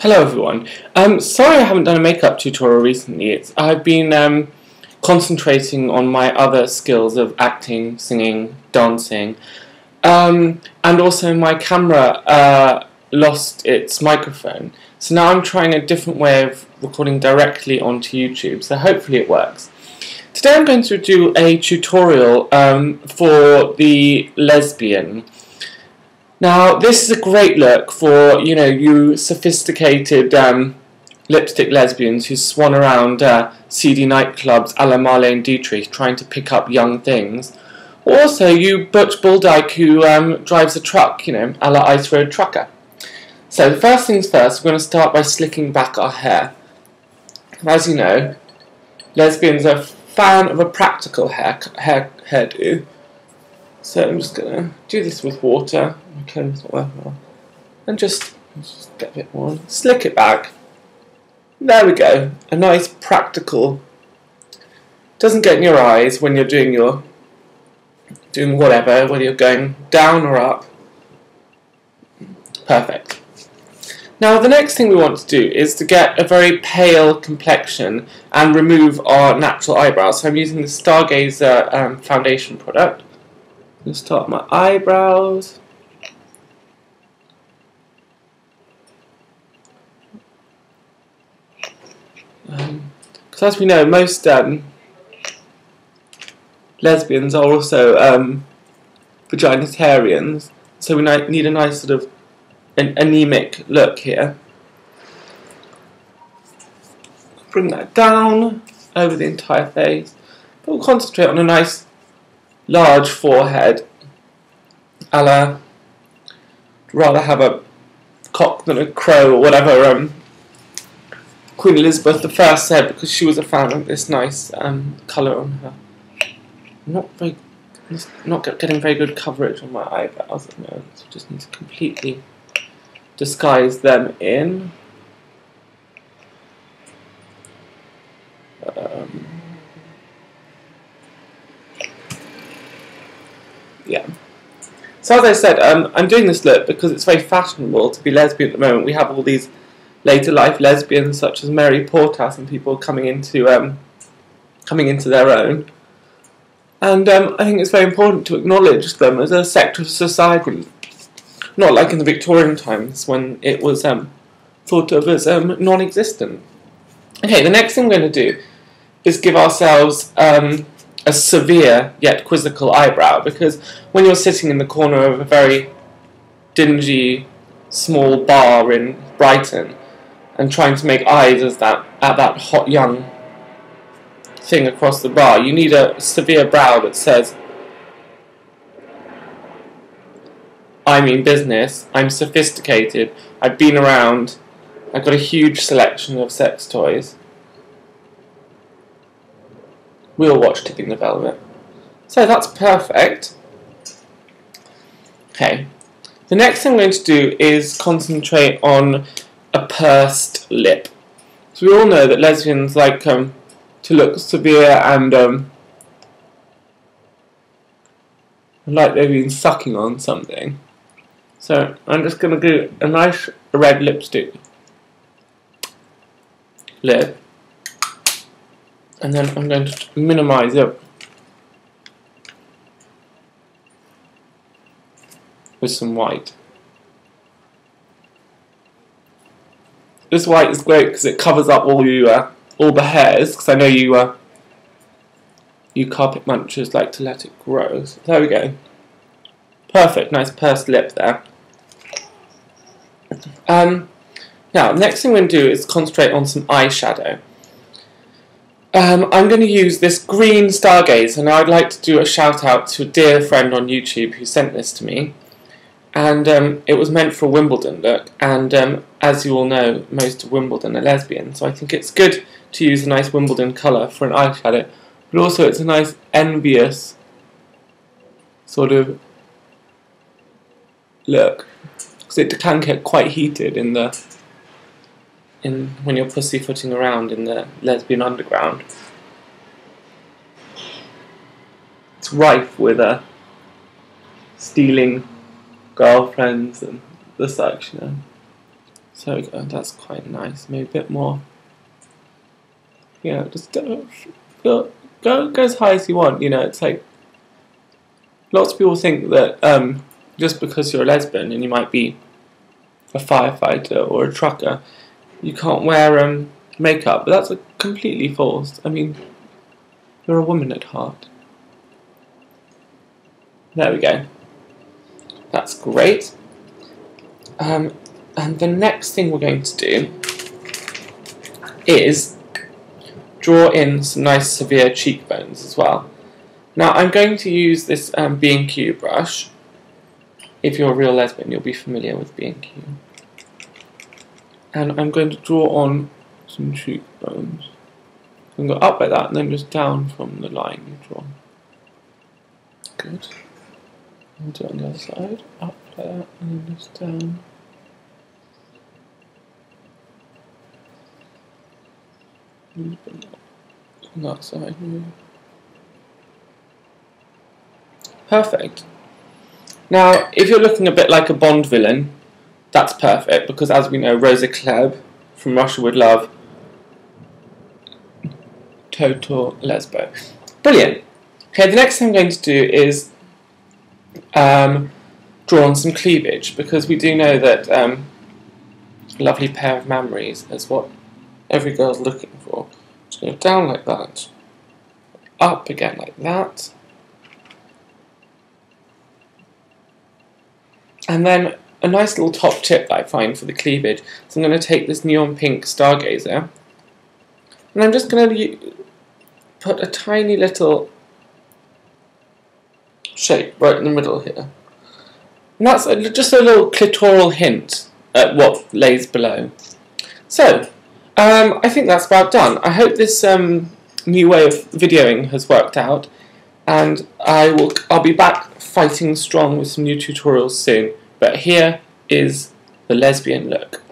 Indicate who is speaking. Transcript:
Speaker 1: Hello everyone. Sorry I haven't done a makeup tutorial recently. I've been concentrating on my other skills of acting, singing, dancing, and also my camera lost its microphone. So now I'm trying a different way of recording directly onto YouTube, so hopefully it works. Today I'm going to do a tutorial for the lesbian. Now, this is a great look for, you sophisticated lipstick lesbians who swan around seedy nightclubs a la Marlene Dietrich trying to pick up young things. Also, you butch bulldyke who drives a truck, a la Ice Road Trucker. So, the first things first, we're going to start by slicking back our hair. As you know, lesbians are a fan of a practical hairdo. So I'm just going to do this with water. Okay, and just get a bit more. Slick it back. There we go. A nice practical. Doesn't get in your eyes when you're doing whatever, whether you're going down or up. Perfect. Now the next thing we want to do is to get a very pale complexion and remove our natural eyebrows. So I'm using the Stargazer foundation product. I'm going to start my eyebrows. Because as we know, most lesbians are also vaginitarians, so we need a nice sort of an anemic look here. Bring that down over the entire face, but we'll concentrate on a nice large forehead, rather have a cock than a crow, or whatever Queen Elizabeth I said, because she was a fan of this nice colour on her. Not getting very good coverage on my eyebrows at the moment, so just need to completely disguise them in. Yeah. So as I said, I'm doing this look because it's very fashionable to be lesbian at the moment. We have all these later life lesbians such as Mary Portas and people coming into their own. And I think it's very important to acknowledge them as a sector of society, not like in the Victorian times when it was thought of as non-existent. Okay, the next thing we're going to do is give ourselves a severe yet quizzical eyebrow, because when you're sitting in the corner of a very dingy small bar in Brighton and trying to make eyes at that hot young thing across the bar, you need a severe brow that says, I mean business, I'm sophisticated, I've been around, I've got a huge selection of sex toys. We'll watch Tipping the Velvet. So that's perfect. Okay. The next thing I'm going to do is concentrate on a pursed lip. So we all know that lesbians like to look severe and like they've been sucking on something. So I'm just going to do a nice red lipstick lip. And then I'm going to minimise it with some white. This white is great because it covers up all the hairs. Because I know you carpet munchers like to let it grow. So there we go. Perfect, nice pursed lip there. Now, the next thing we're going to do is concentrate on some eyeshadow. I'm going to use this green Stargazer, and I'd like to do a shout out to a dear friend on YouTube who sent this to me. And it was meant for a Wimbledon look, and as you all know, most of Wimbledon are lesbian, so I think it's good to use a nice Wimbledon colour for an eyeshadow, but also it's a nice envious sort of look, because it can get quite heated when you're pussyfooting around in the lesbian underground. It's rife with stealing girlfriends and the such, So we go, that's quite nice. Maybe a bit more. Yeah, just go as high as you want. You know, it's like lots of people think that just because you're a lesbian and you might be a firefighter or a trucker, you can't wear makeup. But that's completely false. I mean, you're a woman at heart. There we go. That's great. And the next thing we're going to do is draw in some nice severe cheekbones as well. Now I'm going to use this B&Q brush. If you're a real lesbian, you'll be familiar with B&Q. And I'm going to draw on some cheekbones. I'm going to go up like that and then just down from the line you draw. Good. I'll do it on the other side. Up like that and then just down. On that side. Perfect. Now, if you're looking a bit like a Bond villain, that's perfect because, as we know, Rosa Klebb from Russia with Love, total lesbo. Brilliant. Okay, the next thing I'm going to do is draw on some cleavage because we do know that a lovely pair of mammaries is what every girl's looking for. Just go down like that, up again like that, and then a nice little top tip that I find for the cleavage. So I'm going to take this neon pink Stargazer and I'm just going to put a tiny little shape right in the middle here. And that's just a little clitoral hint at what lays below. So, I think that's about done. I hope this new way of videoing has worked out, and I'll be back fighting strong with some new tutorials soon. But here is the lesbian look.